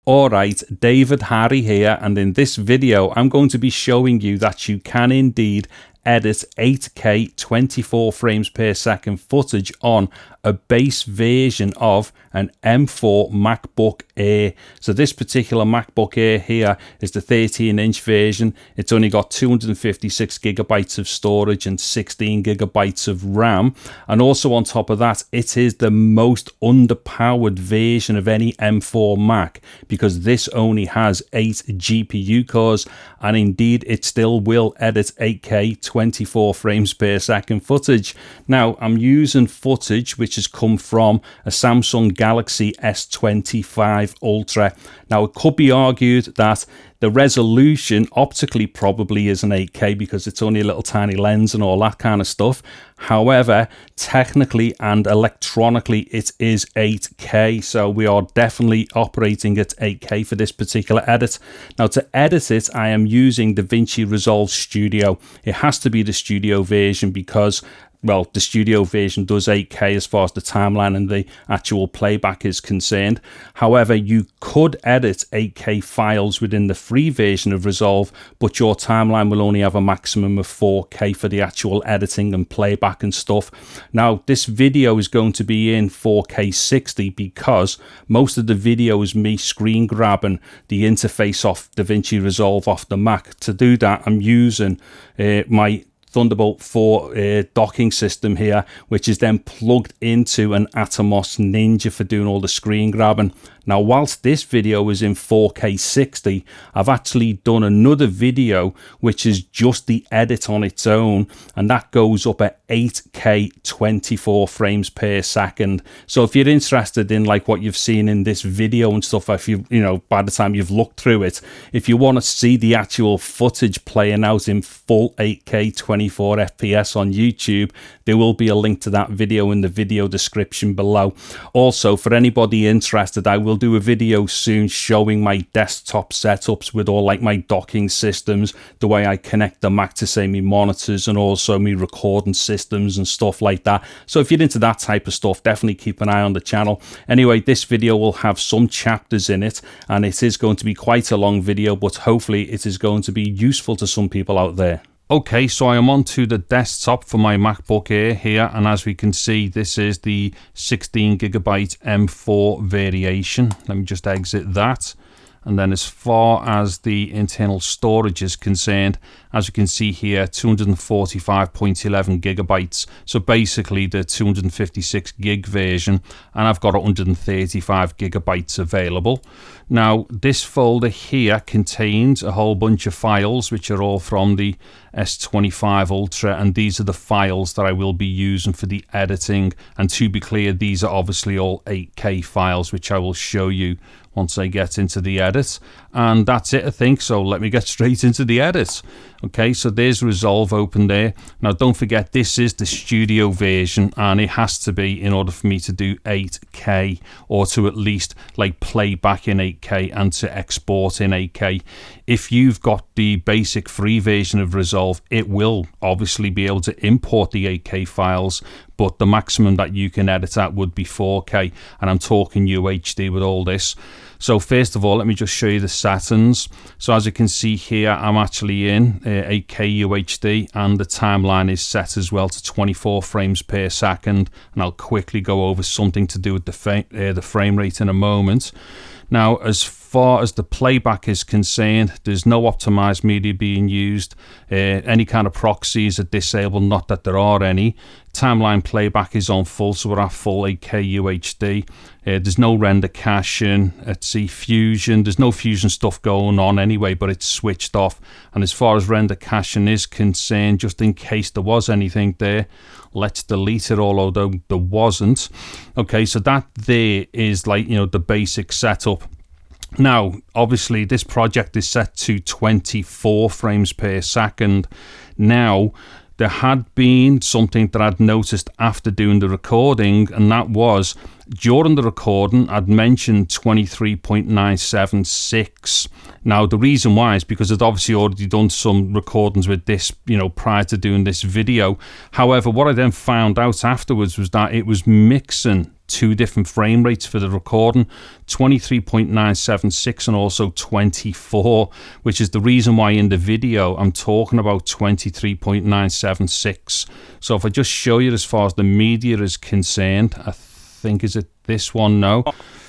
Alright, David Harry here, and in this video I'm going to be showing you that you can indeed edit 8K 24 frames per second footage on a base version of an M4 MacBook Air. So this particular MacBook Air here is the 13-inch version. It's only got 256 gigabytes of storage and 16 gigabytes of RAM. And also on top of that, it is the most underpowered version of any M4 Mac because this only has 8 GPU cores, and indeed it still will edit 8K 24 frames per second footage. Now I'm using footage which has come from a Samsung Galaxy S25 Ultra. Now it could be argued that the resolution optically probably isn't 8K because it's only a little tiny lens and all that kind of stuff. However, technically and electronically it is 8K, so we are definitely operating at 8K for this particular edit. Now to edit it, I am using DaVinci Resolve Studio. It has to be the Studio version because, well, the Studio version does 8K as far as the timeline and the actual playback is concerned. However, you could edit 8K files within the free version of Resolve, but your timeline will only have a maximum of 4K for the actual editing and playback and stuff. Now, this video is going to be in 4K 60 because most of the video is me screen grabbing the interface off DaVinci Resolve off the Mac. To do that, I'm using my Thunderbolt 4 docking system here, which is then plugged into an Atomos Ninja for doing all the screen grabbing. Now, whilst this video is in 4K 60, I've actually done another video which is just the edit on its own, and that goes up at 8K 24 frames per second. So if you're interested in like what you've seen in this video and stuff, if you know, by the time you've looked through it, if you want to see the actual footage playing out in full 8K 24 FPS on YouTube, there will be a link to that video in the video description below. Also, for anybody interested, I will do a video soon showing my desktop setups with all like my docking systems, the way I connect the Mac to say me monitors, and also me recording systems and stuff like that. So if you're into that type of stuff, definitely keep an eye on the channel. Anyway, this video will have some chapters in it, and it is going to be quite a long video, but hopefully it is going to be useful to some people out there. Okay, so I am onto the desktop for my MacBook Air here, and as we can see, this is the 16 gigabyte M4 variation. Let me just exit that. And then as far as the internal storage is concerned, as you can see here, 245.11 gigabytes. So basically the 256 gig version, and I've got 135 gigabytes available. Now, this folder here contains a whole bunch of files, which are all from the S25 Ultra, and these are the files that I will be using for the editing. And to be clear, these are obviously all 8K files, which I will show you once I get into the edit. And that's it, I think. So let me get straight into the edit. Okay, so there's Resolve open there. Now don't forget, this is the Studio version, and it has to be in order for me to do 8K, or to at least like play back in 8K and to export in 8K. If you've got the basic free version of Resolve, it will obviously be able to import the 8K files, but the maximum that you can edit at would be 4K, and I'm talking UHD with all this. So first of all, let me just show you the settings. So as you can see here, I'm actually in 8K UHD, and the timeline is set as well to 24 frames per second, and I'll quickly go over something to do with the frame rate in a moment. Now, as far as the playback is concerned, there's no optimized media being used. Any kind of proxies are disabled, not that there are any. Timeline playback is on full, so we're at full 8K UHD. There's no render caching. Let's see, Fusion. There's no Fusion stuff going on anyway, but it's switched off. And as far as render caching is concerned, just in case there was anything there, let's delete it all, although there wasn't. Okay, so that there is like, you know, the basic setup. Now, obviously, this project is set to 24 frames per second. Now, there had been something that I'd noticed after doing the recording, and that was during the recording I'd mentioned 23.976. Now the reason why is because I'd obviously already done some recordings with this, you know, prior to doing this video. However, what I then found out afterwards was that it was mixing two different frame rates for the recording, 23.976 and also 24, which is the reason why in the video I'm talking about 23.976. So if I just show you as far as the media is concerned, I think, is it this one? No.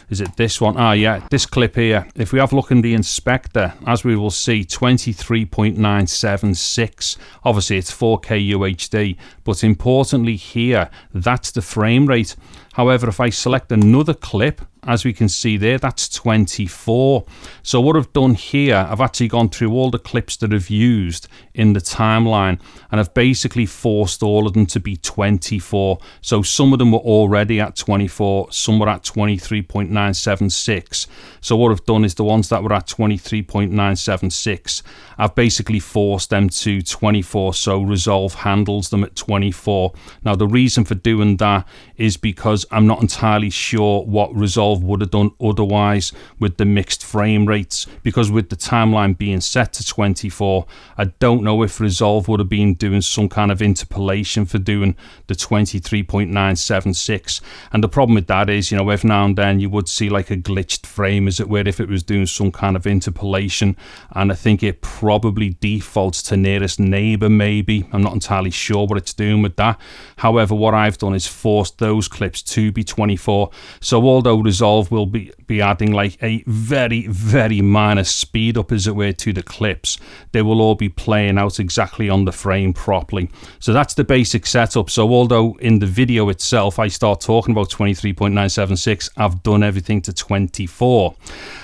Is it this one? Ah, yeah, this clip here. If we have a look in the inspector, as we will see, 23.976. Obviously, it's 4K UHD, but importantly here, that's the frame rate. However, if I select another clip, as we can see there, that's 24. So what I've done here, I've actually gone through all the clips that I've used in the timeline, and I've basically forced all of them to be 24. So some of them were already at 24, some were at 23.976. So what I've done is the ones that were at 23.976, I've basically forced them to 24, so Resolve handles them at 24. Now the reason for doing that is because I'm not entirely sure what Resolve would have done otherwise with the mixed frame rates, because with the timeline being set to 24, I don't know if Resolve would have been doing some kind of interpolation for doing the 23.976. And the problem with that is, you know, every now and then you would see like a glitched frame, as it were, if it was doing some kind of interpolation. And I think it probably defaults to nearest neighbor, maybe. I'm not entirely sure what it's doing with that. However, what I've done is forced those clips to be 24. So although Resolve will be adding like a very, very minor speed up, as it were, to the clips, they will all be playing out exactly on the frame properly. So that's the basic setup. So although in the video itself I start talking about 23.976, I've done everything to 24.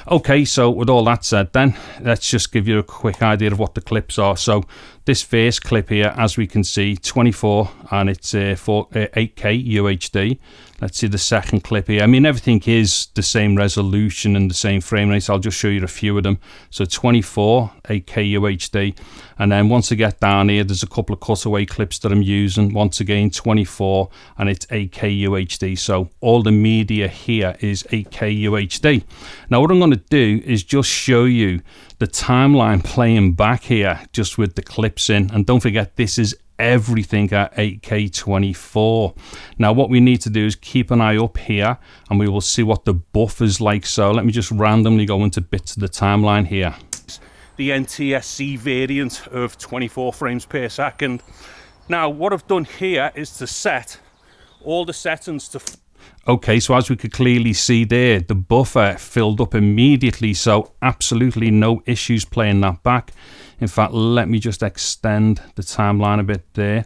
Okay, so with all that said, then let's just give you a quick idea of what the clips are. So this first clip here, as we can see, 24, and it's 8K UHD. Let's see the second clip here. I mean, everything is the same resolution and the same frame rate. So I'll just show you a few of them. So 24, 8K UHD. And then once I get down here, there's a couple of cutaway clips that I'm using. Once again, 24, and it's 8K UHD. So all the media here is 8K UHD. Now what I'm going to do is just show you the timeline playing back here, just with the clips in. And don't forget, this is everything at 8K 24. Now what we need to do is keep an eye up here, and we will see what the buffer's like. So let me just randomly go into bits of the timeline here. The NTSC variant of 24 frames per second. Now what I've done here is to set all the settings to... Okay, so as we could clearly see there, the buffer filled up immediately, so absolutely no issues playing that back. In fact, let me just extend the timeline a bit there.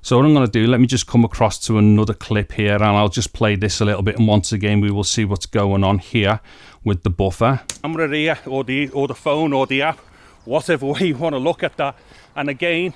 So what I'm going to do, let me just come across to another clip here, and I'll just play this a little bit, and once again we will see what's going on here with the buffer. Camera here, or the phone, or the app, whatever way you want to look at that. And again,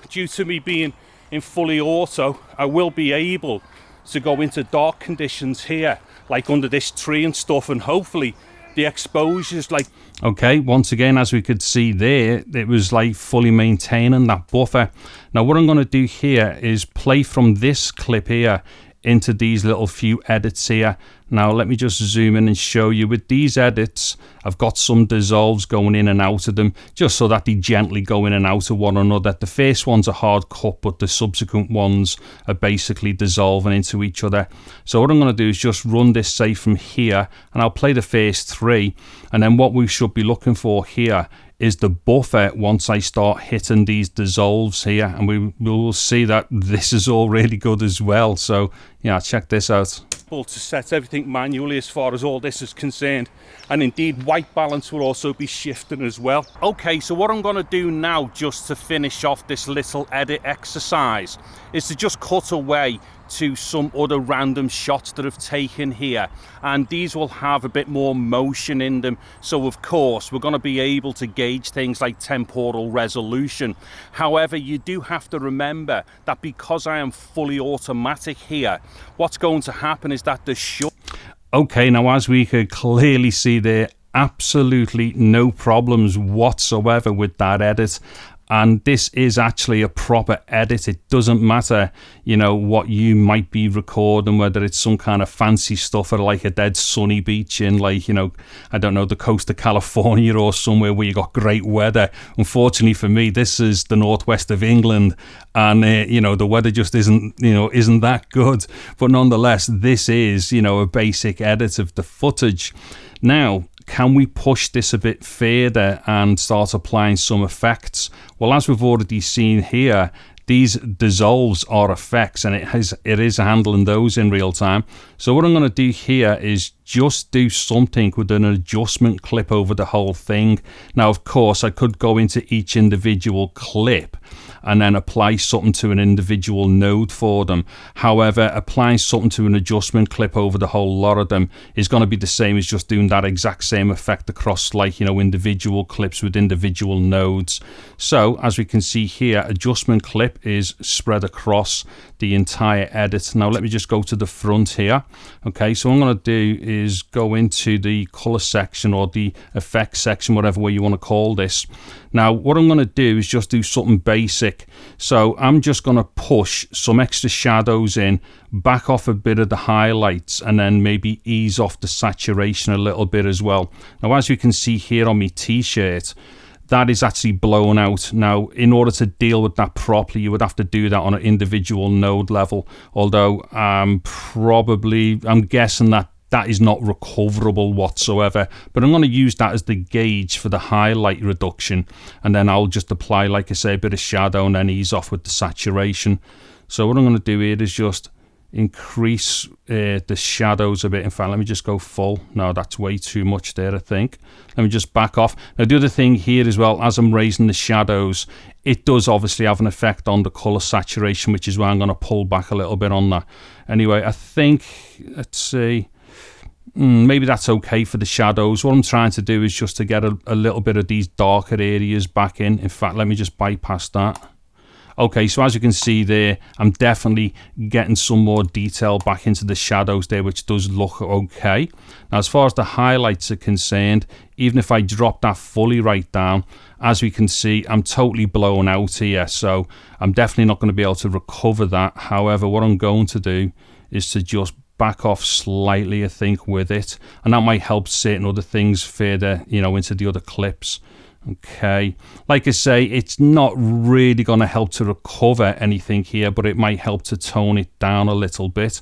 due to me being in fully auto, I will be able to go into dark conditions here, like under this tree and stuff, and hopefully the exposure's like... Okay, once again, as we could see there, it was like fully maintaining that buffer. Now what I'm going to do here is play from this clip here into these little few edits here. Now let me just zoom in and show you. With these edits, I've got some dissolves going in and out of them, just so that they gently go in and out of one another. The first one's a hard cut, but the subsequent ones are basically dissolving into each other. So what I'm going to do is just run this, say, from here, and I'll play the first three, and then what we should be looking for here is the buffer once I start hitting these dissolves here, and we will see that this is all really good as well. So yeah, check this out. To set everything manually as far as all this is concerned, and indeed white balance will also be shifting as well. Okay, so what I'm going to do now, just to finish off this little edit exercise, is to just cut away to some other random shots that I've taken here, and these will have a bit more motion in them. So of course we're going to be able to gauge things like temporal resolution. However, you do have to remember that because I am fully automatic here, what's going to happen is that the shot... Okay, now as we could clearly see there, absolutely no problems whatsoever with that edit. And this is actually a proper edit. It doesn't matter, you know, what you might be recording, whether it's some kind of fancy stuff or like a dead sunny beach in, like, you know, I don't know, the coast of California or somewhere where you got great weather. Unfortunately for me, this is the northwest of England, and you know, the weather just isn't that good. But nonetheless, this is, you know, a basic edit of the footage. Now, can we push this a bit further and start applying some effects? Well, as we've already seen here, these dissolves are effects, and it is handling those in real time. So what I'm going to do here is just do something with an adjustment clip over the whole thing. Now, of course, I could go into each individual clip and then apply something to an individual node for them. However, applying something to an adjustment clip over the whole lot of them is going to be the same as just doing that exact same effect across, like, you know, individual clips with individual nodes. So as we can see here, adjustment clip is spread across the entire edit. Now let me just go to the front here. Okay, so what I'm going to do is go into the color section or the effects section, whatever way you want to call this. Now what I'm going to do is just do something basic. So I'm just going to push some extra shadows in, back off a bit of the highlights, and then maybe ease off the saturation a little bit as well. Now as you can see here on my t-shirt, that is actually blown out. Now, in order to deal with that properly, you would have to do that on an individual node level. Although I'm guessing that that is not recoverable whatsoever. But I'm going to use that as the gauge for the highlight reduction. And then I'll just apply, like I say, a bit of shadow and then ease off with the saturation. So what I'm going to do here is just increase the shadows a bit. In fact, let me just go full. No, that's way too much there, I think. Let me just back off. Now the other thing here as well, as I'm raising the shadows, it does obviously have an effect on the color saturation, which is why I'm going to pull back a little bit on that. Anyway, I think, let's see, maybe that's okay for the shadows. What I'm trying to do is just to get a little bit of these darker areas back in. In fact, let me just bypass that. Okay, so as you can see there, I'm definitely getting some more detail back into the shadows there, which does look okay. Now, as far as the highlights are concerned, even if I drop that fully right down, as we can see, I'm totally blown out here. So I'm definitely not going to be able to recover that. However, what I'm going to do is to just back off slightly, I think, with it. And that might help certain other things further, you know, into the other clips. Okay, like I say, it's not really going to help to recover anything here, but it might help to tone it down a little bit.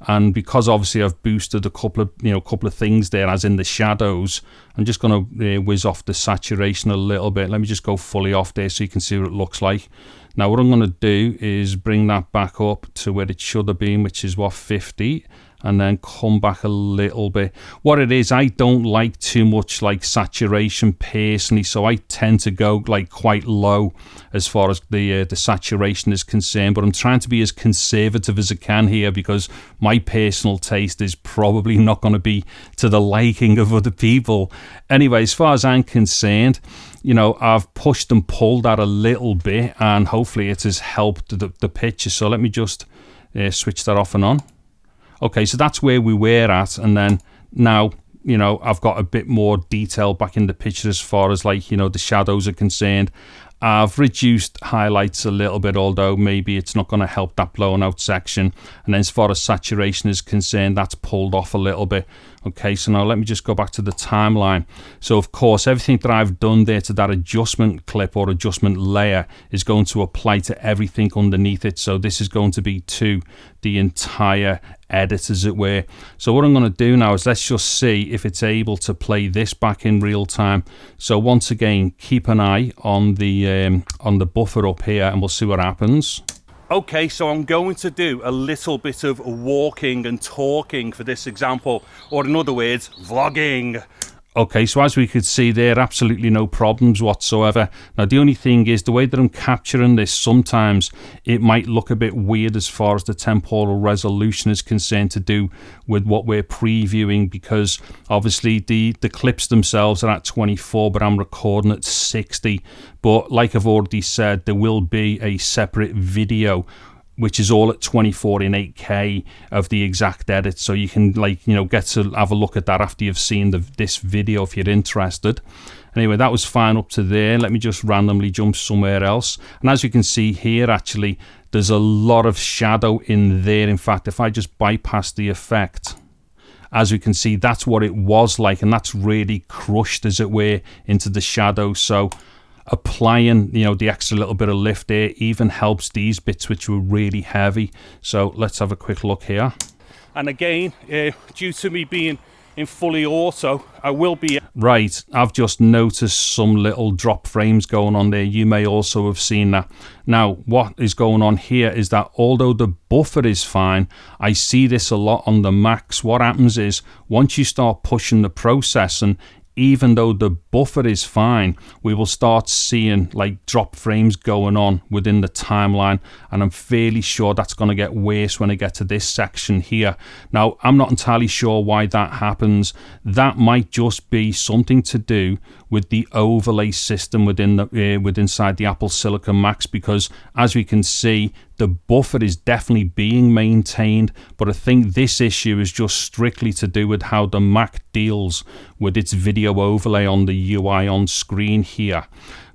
And because obviously I've boosted a couple of things there, as in the shadows, I'm just going to whiz off the saturation a little bit. Let me just go fully off there so you can see what it looks like. Now what I'm going to do is bring that back up to where it should have been, which is what, 50, and then come back a little bit. What it is, I don't like too much like saturation personally, so I tend to go like quite low as far as the saturation is concerned, but I'm trying to be as conservative as I can here because my personal taste is probably not going to be to the liking of other people. Anyway, as far as I'm concerned, you know, I've pushed and pulled that a little bit, and hopefully it has helped the picture. So let me just switch that off and on. Okay, so that's where we were at, and then now, you know, I've got a bit more detail back in the picture as far as, like, you know, the shadows are concerned. I've reduced highlights a little bit, although maybe it's not going to help that blown out section. And then as far as saturation is concerned, that's pulled off a little bit. Okay, so now let me just go back to the timeline. So of course, everything that I've done there to that adjustment clip or adjustment layer is going to apply to everything underneath it. So this is going to be to the entire edit, as it were. So what I'm going to do now is let's just see if it's able to play this back in real time. So once again, keep an eye on the buffer up here, and we'll see what happens. Okay, so I'm going to do a little bit of walking and talking for this example, or in other words, vlogging. Okay, so as we could see there, absolutely no problems whatsoever. Now, the only thing is the way that I'm capturing this, sometimes it might look a bit weird as far as the temporal resolution is concerned to do with what we're previewing, because obviously the clips themselves are at 24, but I'm recording at 60. But like I've already said, there will be a separate video which is all at 24 in 8K of the exact edit, so you can, like, you know, get to have a look at that after you've seen this video if you're interested. Anyway, that was fine up to there. Let me just randomly jump somewhere else. And as you can see here, actually, there's a lot of shadow in there. In fact, if I just bypass the effect, as you can see, that's what it was like, and that's really crushed, as it were, into the shadow. So applying, you know, the extra little bit of lift there even helps these bits which were really heavy. So let's have a quick look here. And again, due to me being in fully auto, I will be... Right, I've just noticed some little drop frames going on there. You may also have seen that. Now, what is going on here is that although the buffer is fine, I see this a lot on the Macs. What happens is, once you start pushing the process, and even though the buffer is fine, we will start seeing like drop frames going on within the timeline, and I'm fairly sure that's going to get worse when I get to this section here. Now, I'm not entirely sure why that happens. That might just be something to do with the overlay system within the inside the Apple Silicon Macs, because as we can see, the buffer is definitely being maintained, but I think this issue is just strictly to do with how the Mac deals with its video overlay on the UI on screen here.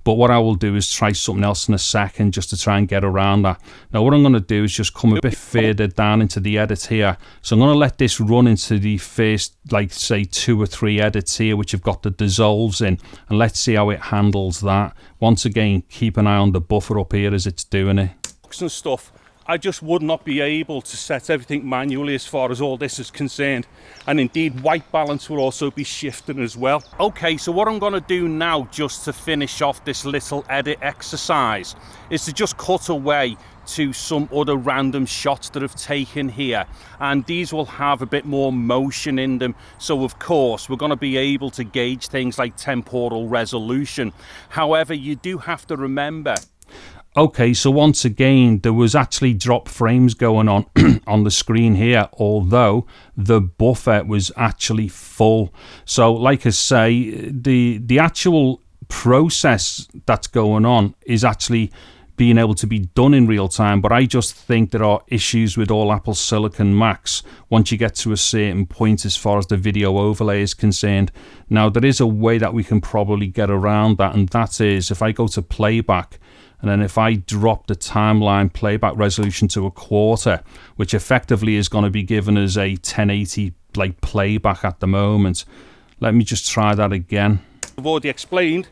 But what I will do is try something else in a second just to try and get around that. Now what I'm going to do is just come a bit further down into the edit here. So I'm going to let this run into the first, like say 2 or 3 edits here which have got the dissolves in, and let's see how it handles that. Once again, keep an eye on the buffer up here as it's doing it. And stuff, I just would not be able to set everything manually as far as all this is concerned, and indeed white balance will also be shifting as well. Okay, so what I'm going to do now, just to finish off this little edit exercise, is to just cut away to some other random shots that I've taken here, and these will have a bit more motion in them, so of course we're going to be able to gauge things like temporal resolution. However, you do have to remember... Okay, so once again, there was actually drop frames going on on the screen here, although the buffer was actually full. So like I say, the actual process that's going on is actually being able to be done in real time, but I just think there are issues with all Apple Silicon Macs once you get to a certain point as far as the video overlay is concerned. Now, there is a way that we can probably get around that, and that is if I go to playback, and then if I drop the timeline playback resolution to 1/4, which effectively is going to be given as a 1080 like playback at the moment. Let me just try that again. I've already explained,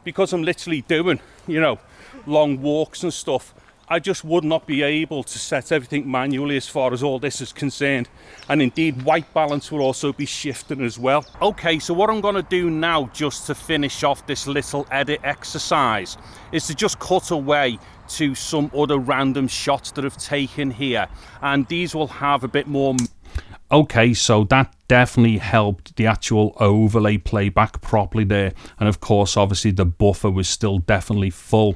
because I'm literally doing, you know, long walks and stuff, I just would not be able to set everything manually as far as all this is concerned, and indeed white balance will also be shifting as well. Okay, so what I'm going to do now, just to finish off this little edit exercise, is to just cut away to some other random shots that I've taken here, and these will have a bit more... Okay, so that definitely helped the actual overlay playback properly there, and of course obviously the buffer was still definitely full.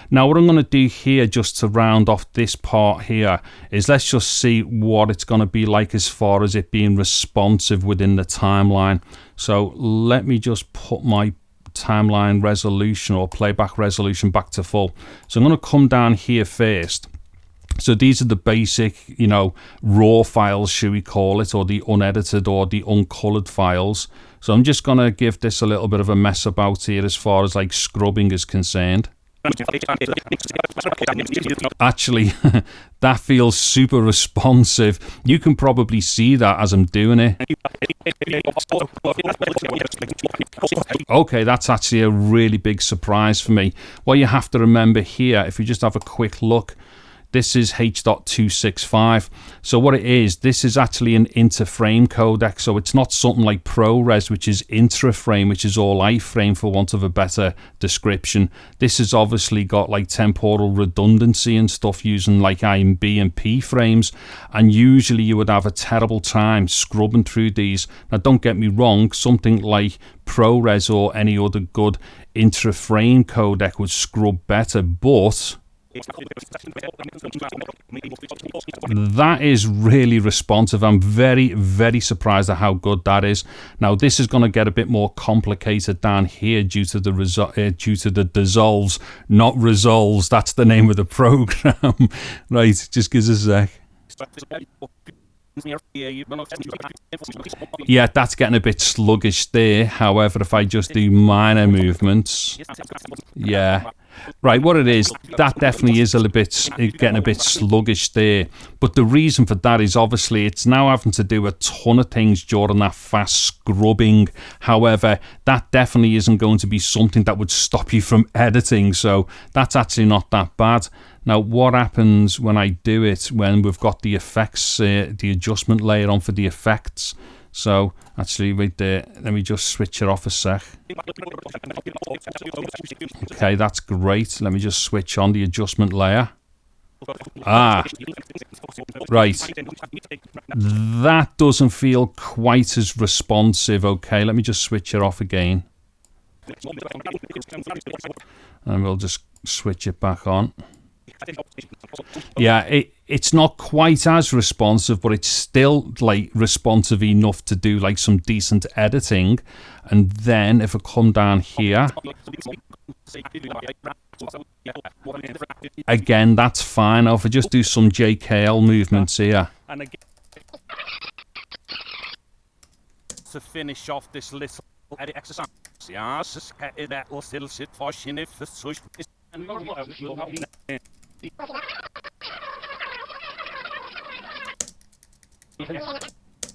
Now what I'm going to do here, just to round off this part here, is let's just see what it's going to be like as far as it being responsive within the timeline. So let me just put my timeline resolution or playback resolution back to full. So I'm going to come down here first. So these are the basic, you know, raw files, should we call it, or the unedited or the uncolored files. So I'm just going to give this a little bit of a mess about here as far as like scrubbing is concerned. Actually, that feels super responsive. You can probably see that as I'm doing it. Okay, that's actually a really big surprise for me. What you have to remember here, if you just have a quick look, this is H.265. So what it is, this is actually an interframe codec. So it's not something like ProRes, which is intraframe, which is all iframe for want of a better description. This has obviously got like temporal redundancy and stuff using like IMB and P frames. And usually you would have a terrible time scrubbing through these. Now don't get me wrong, something like ProRes or any other good intraframe codec would scrub better, but that is really responsive. I'm very, very surprised at how good that is. Now this is going to get a bit more complicated down here due to the dissolves, not resolves. That's the name of the program. Right, just give us a sec. Yeah, that's getting a bit sluggish there. However, if I just do minor movements, yeah. Right, what it is, that definitely is a little bit getting a bit sluggish there. But the reason for that is obviously it's now having to do a ton of things during that fast scrubbing. However, that definitely isn't going to be something that would stop you from editing. So that's actually not that bad. Now, what happens when I do it, when we've got the effects, the adjustment layer on for the effects? So, actually, right there, let me just switch it off a sec. Okay, that's great. Let me just switch on the adjustment layer. Ah, right. That doesn't feel quite as responsive. Okay, let me just switch it off again. And we'll just switch it back on. Yeah, it's not quite as responsive, but it's still like responsive enough to do like some decent editing. And then if I come down here, again, that's fine. Now if I just do some JKL movements here. To finish off this little edit exercise.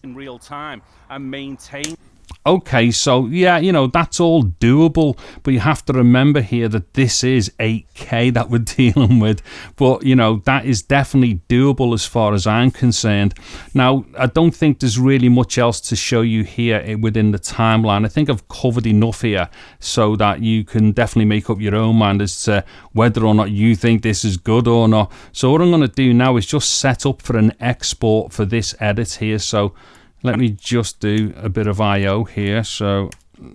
In real time and maintain. Okay, so yeah, you know, that's all doable, but you have to remember here that this is 8K that we're dealing with, but you know, that is definitely doable as far as I'm concerned. Now, I don't think there's really much else to show you here within the timeline. I think I've covered enough here so that you can definitely make up your own mind as to whether or not you think this is good or not. So what I'm going to do now is just set up for an export for this edit here. So let me just do a bit of I/O here. So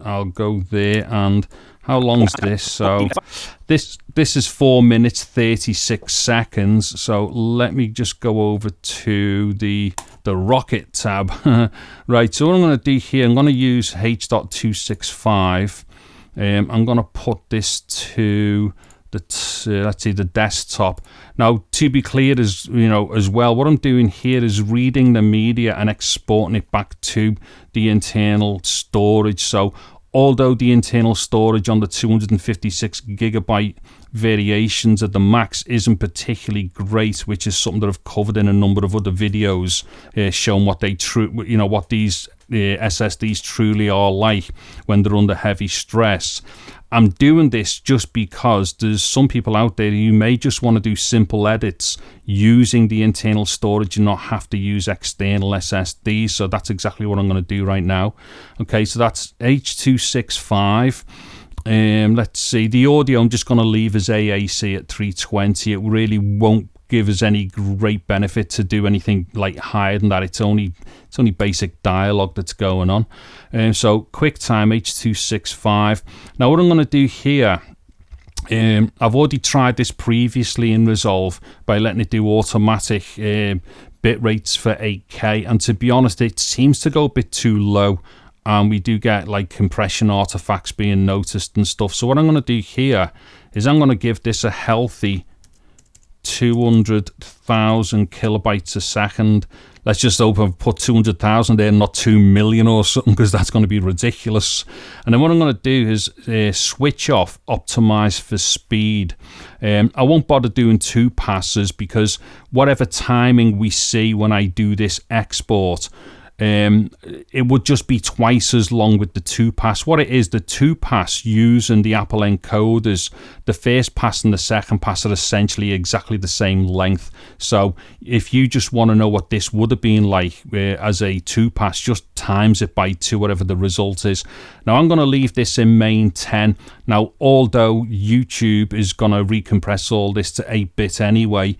I'll go there, and how long's this? So this is 4 minutes 36 seconds. So let me just go over to the Rocket tab. Right, so what I'm going to do here, I'm going to use H.265. I'm going to put this to let's see, the desktop. Now, to be clear, as you know, as well, what I'm doing here is reading the media and exporting it back to the internal storage. So although the internal storage on the 256 gigabyte variations at the max isn't particularly great, which is something that I've covered in a number of other videos, showing what they what these SSDs truly are like when they're under heavy stress. I'm doing this just because there's some people out there who may just want to do simple edits using the internal storage and not have to use external SSDs. So that's exactly what I'm going to do right now. Okay, so that's H.265. Let's see, the audio I'm just going to leave as AAC at 320. It really won't give us any great benefit to do anything like higher than that. It's only basic dialogue that's going on. So QuickTime H.265. Now what I'm going to do here, I've already tried this previously in Resolve by letting it do automatic bit rates for 8K, and to be honest, it seems to go a bit too low, and we do get like compression artifacts being noticed and stuff. So what I'm going to do here is I'm going to give this a healthy 200,000 kilobytes a second. Let's just put 200,000 there, not 2 million or something, because that's going to be ridiculous. And then what I'm going to do is switch off optimize for speed. I won't bother doing 2 passes, because whatever timing we see when I do this export, it would just be twice as long with the 2 pass. What it is, the 2 pass using the Apple encoders, the first pass and the second pass are essentially exactly the same length. So if you just want to know what this would have been like as a 2 pass, just times it by 2, whatever the result is. Now I'm going to leave this in main 10. Now, although YouTube is going to recompress all this to 8-bit anyway,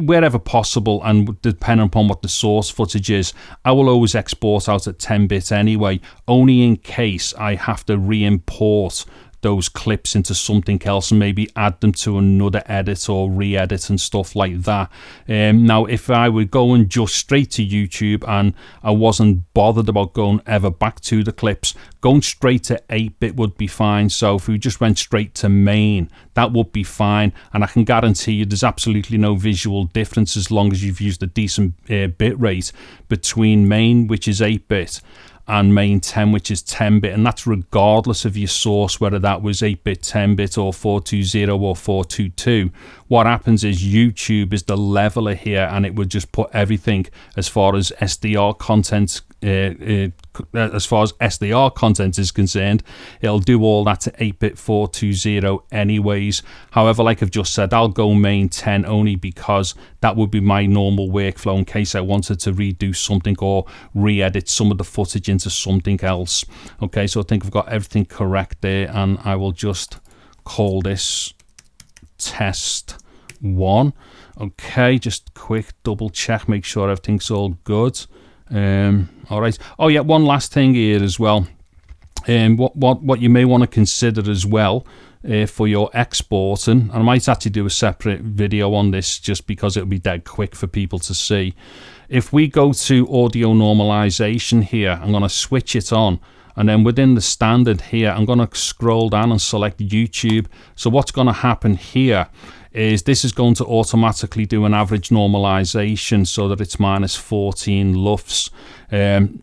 wherever possible, and depending upon what the source footage is, I will always export out at 10-bit anyway, only in case I have to re-import those clips into something else and maybe add them to another edit or re-edit and stuff like that. Now if I were going just straight to YouTube and I wasn't bothered about going ever back to the clips, going straight to 8-bit would be fine. So if we just went straight to main, that would be fine, and I can guarantee you there's absolutely no visual difference as long as you've used a decent bit rate between main, which is 8-bit, and main 10, which is 10-bit, and that's regardless of your source, whether that was 8-bit, 10-bit, or 420 or 422. What happens is YouTube is the leveler here, and it would just put everything as far as SDR content is concerned. It'll do all that to 8-bit 420 anyways. However, like I've just said, I'll go main 10 only because that would be my normal workflow in case I wanted to redo something or re-edit some of the footage into something else. Okay, so I think I've got everything correct there, and I will just call this test 1. Okay, just quick double check, make sure everything's all good. All right. Oh yeah, one last thing here as well. What you may want to consider as well for your exporting, and I might actually do a separate video on this just because it'll be dead quick for people to see. If we go to audio normalization here, I'm going to switch it on, and then within the standard here, I'm going to scroll down and select YouTube. So what's going to happen here is this is going to automatically do an average normalization so that it's minus 14 LUFS.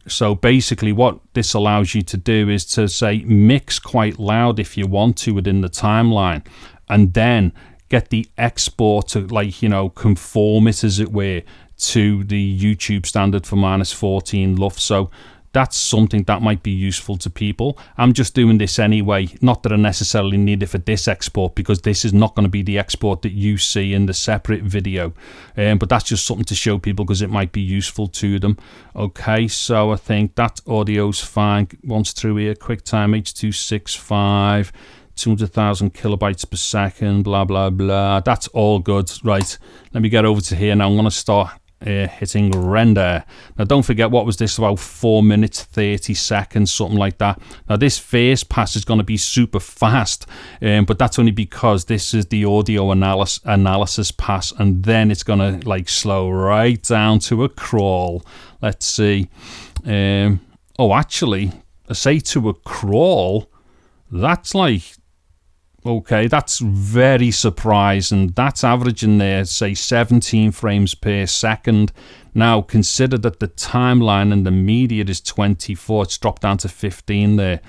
So basically what this allows you to do is to say mix quite loud if you want to within the timeline, and then get the export to, like, you know, conform it as it were to the YouTube standard for minus 14 LUFS. So that's something that might be useful to people. I'm just doing this anyway, not that I necessarily need it for this export, because this is not going to be the export that you see in the separate video, but that's just something to show people because it might be useful to them. Okay, so I think that audio's fine. Once through here, QuickTime H.265, 200,000 kilobytes per second, blah blah blah. That's all good. Right, let me get over to here now. I'm going to start hitting render. Now don't forget, what was this, about 4 minutes 30 seconds, something like that. Now this first pass is going to be super fast, but that's only because this is the audio analysis pass, and then it's going to like slow right down to a crawl. Let's see. Oh, actually, I say to a crawl, that's like, okay, that's very surprising. That's averaging there, say 17 frames per second. Now consider that the timeline and the media is 24. It's dropped down to 15 there.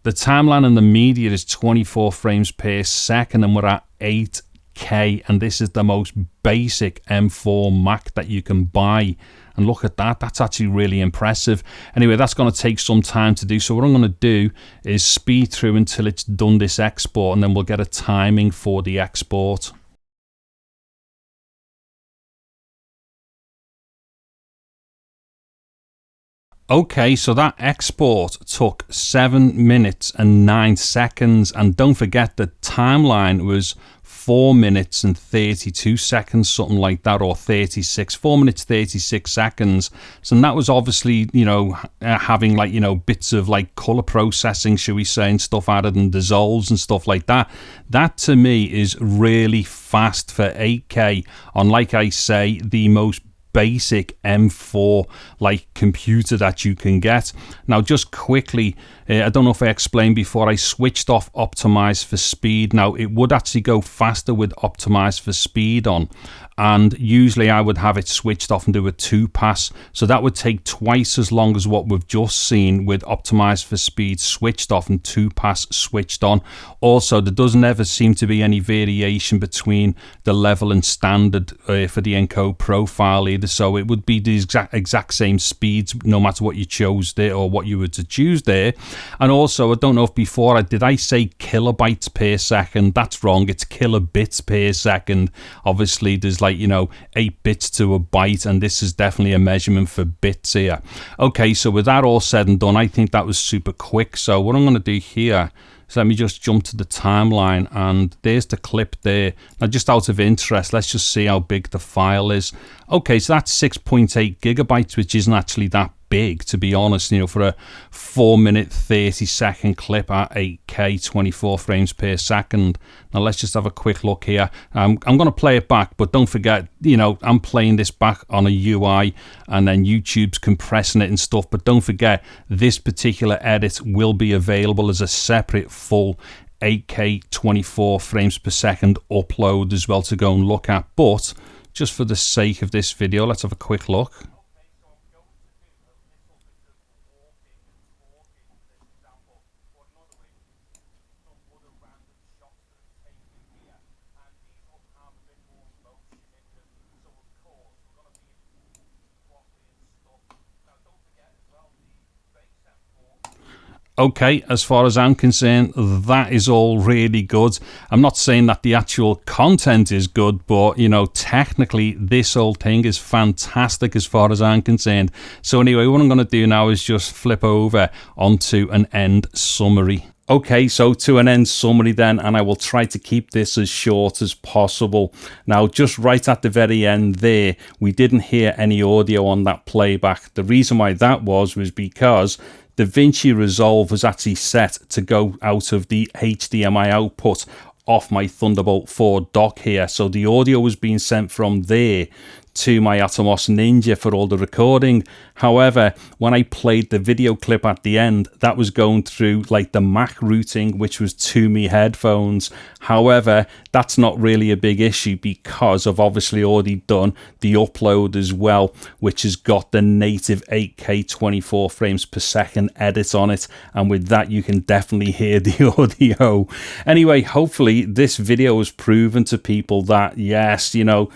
The timeline and the media is 24 frames per second, and we're at 8K, and this is the most basic M4 Mac that you can buy. And look at that, that's actually really impressive. Anyway, that's going to take some time to do, so what I'm going to do is speed through until it's done this export, and then we'll get a timing for the export. Okay, so that export took 7 minutes and 9 seconds, and don't forget the timeline was 4 minutes and 32 seconds, something like that, or 36, 4 minutes 36 seconds. So that was obviously, you know, having like, you know, bits of like color processing, should we say, and stuff added and dissolves and stuff like that. That to me is really fast for 8K on, like I say, the most basic M4 like computer that you can get. Now just quickly, I don't know if I explained before, I switched off optimize for speed. Now it would actually go faster with optimize for speed on, and usually I would have it switched off and do a 2-pass, so that would take twice as long as what we've just seen with optimize for speed switched off and 2-pass switched on. Also, there doesn't ever seem to be any variation between the level and standard for the encode profile either, so it would be the exact same speeds no matter what you chose there or what you were to choose there. And also, I don't know if before did I say kilobytes per second? That's wrong, it's kilobits per second. Obviously there's like, you know, 8 bits to a byte, and this is definitely a measurement for bits here. Okay, so with that all said and done, I think that was super quick. So what I'm going to do here is let me just jump to the timeline, and there's the clip there. Now just out of interest, let's just see how big the file is. Okay, so that's 6.8 gigabytes, which isn't actually that big, to be honest, you know, for a 4-minute 30-second clip at 8K 24 frames per second. Now let's just have a quick look here. I'm going to play it back, but don't forget, you know, I'm playing this back on a UI and then YouTube's compressing it and stuff, but don't forget this particular edit will be available as a separate full 8K 24 frames per second upload as well to go and look at. But just for the sake of this video, let's have a quick look. Okay, as far as I'm concerned, that is all really good. I'm not saying that the actual content is good, but, you know, technically this whole thing is fantastic as far as I'm concerned. So anyway, what I'm going to do now is just flip over onto an end summary. Okay, so to an end summary then, and I will try to keep this as short as possible. Now, just right at the very end there, we didn't hear any audio on that playback. The reason why that was because DaVinci Resolve was actually set to go out of the HDMI output off my Thunderbolt 4 dock here. So the audio was being sent from there to my Atomos Ninja for all the recording. However, when I played the video clip at the end, that was going through like the Mac routing, which was to me headphones. However, that's not really a big issue because I've obviously already done the upload as well, which has got the native 8K 24 frames per second edit on it. And with that, you can definitely hear the audio. Anyway, hopefully this video has proven to people that, yes, you know,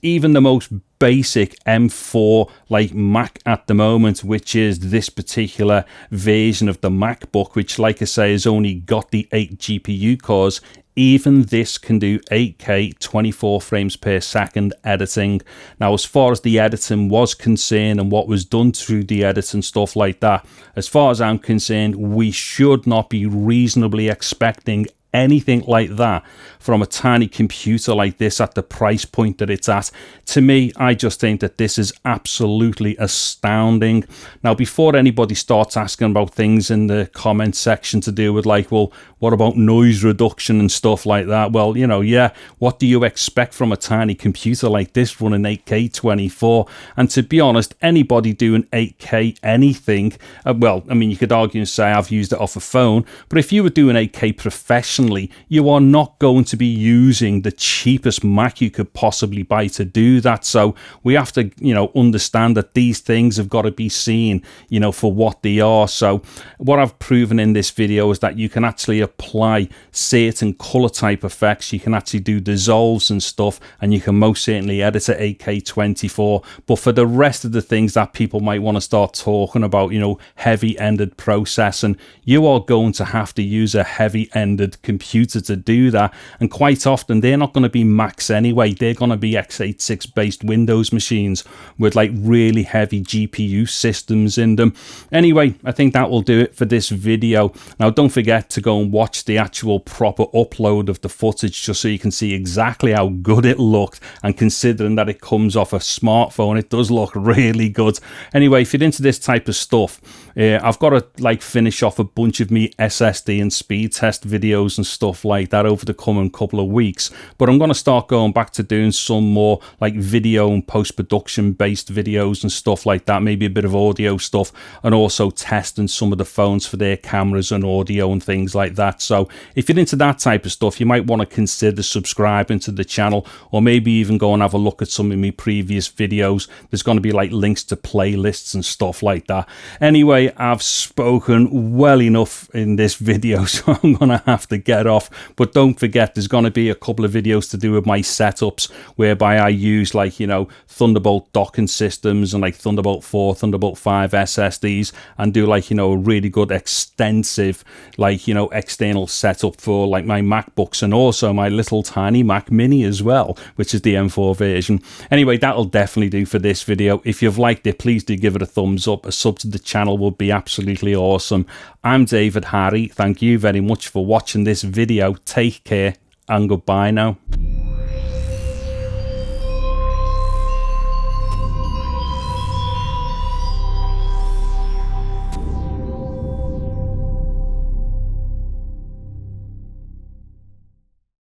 even the most basic M4 like Mac at the moment, which is this particular version of the MacBook, which, like I say, has only got the 8 GPU cores, even this can do 8K 24 frames per second editing. Now, as far as the editing was concerned and what was done through the edit and stuff like that, as far as I'm concerned, we should not be reasonably expecting anything like that from a tiny computer like this at the price point that it's at. To me, I just think that this is absolutely astounding. Now, before anybody starts asking about things in the comment section to do with like, well, what about noise reduction and stuff like that? Well, you know, yeah, what do you expect from a tiny computer like this running 8K 24? And to be honest, anybody doing 8K anything, well, I mean, you could argue and say I've used it off a phone, but if you were doing 8K professionally, you are not going to be using the cheapest Mac you could possibly buy to do that. So we have to, you know, understand that these things have got to be seen, you know, for what they are. So what I've proven in this video is that you can actually apply certain color type effects. You can actually do dissolves and stuff, and you can most certainly edit at 8K 24. But for the rest of the things that people might want to start talking about, you know, heavy-ended processing, you are going to have to use a heavy-ended computer to do that. And quite often they're not going to be Macs anyway. They're going to be x86 based Windows machines with like really heavy GPU systems in them. Anyway, I think that will do it for this video. Now, don't forget to go and watch the actual proper upload of the footage just so you can see exactly how good it looked. And considering that it comes off a smartphone, it does look really good. Anyway, if you're into this type of stuff, I've got to like finish off a bunch of me SSD and speed test videos and stuff like that over the coming couple of weeks, but I'm going to start going back to doing some more like video and post-production based videos and stuff like that, maybe a bit of audio stuff, and also testing some of the phones for their cameras and audio and things like that. So if you're into that type of stuff, you might want to consider subscribing to the channel, or maybe even go and have a look at some of my previous videos. There's going to be like links to playlists and stuff like that. Anyway, I've spoken well enough in this video, so I'm going to have to get off. But don't forget, there's going to be a couple of videos to do with my setups whereby I use like, you know, Thunderbolt docking systems and like Thunderbolt 4, Thunderbolt 5 SSDs, and do like, you know, a really good extensive like, you know, external setup for like my MacBooks and also my little tiny Mac Mini as well, which is the M4 version. Anyway, that'll definitely do for this video. If you've liked it, please do give it a thumbs up. A sub to the channel would be absolutely awesome. I'm David Harry. Thank you very much for watching this video. Take care and goodbye now.